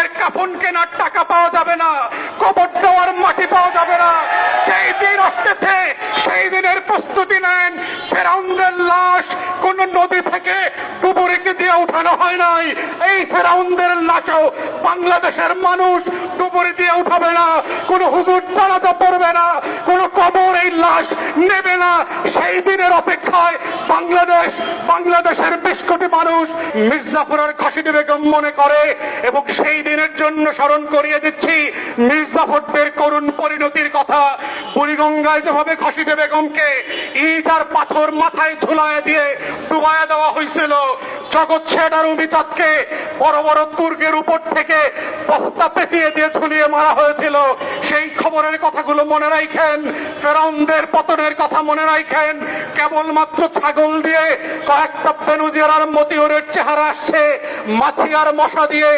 ফেরাউনের কাফন কেনার টাকা পাওয়া যাবে না, কবর দেওয়ার মাটি পাওয়া যাবে না। সেই দিন আসতেছে, সেই দিনের প্রস্তুতি নেন। ফেরাউনের লাশ কোন নদী থেকে ডুবুরিকে দিয়ে উঠানো হয় নাই। এই ফেরাউনদের লাশও বাংলাদেশের মানুষ ডুবুরি দিয়ে উঠাবে না, কোন হুজুর জানাজা পড়বে না, কোন কবর এই লাশ নেবে না। সেই দিনের অপেক্ষায় বাংলাদেশের 20 কোটি মানুষ মির্জাফরের খাসিদি বেগম মনে করে, এবং সেই দিনের জন্য স্মরণ করিয়ে দিচ্ছি মির্জাফরদের করুণ পরিণতির কথা। বুড়িগঙ্গায় যেভাবে খাসিদি বেগমকে ইট আর পাথর মাথায় ঝুলায় দিয়ে ডুবাইয়া দেওয়া হয়েছিল, জগৎ শেঠ আর উমিচাঁদকে বড় বড় দুর্গের উপর থেকে বস্তা পেঁচিয়ে দিয়ে ঝুলিয়ে মারা হয়েছিল। সেই খবরের কথাগুলো মনে রাখেন, ফেরাউনদের পতনের কথা মনে রাখেন। কেবলমাত্র ছাগল দিয়ে কয়েকটা বেনুজিয়ার আর মতিউরের চেহারা আসছে, মাছি আর মশা দিয়ে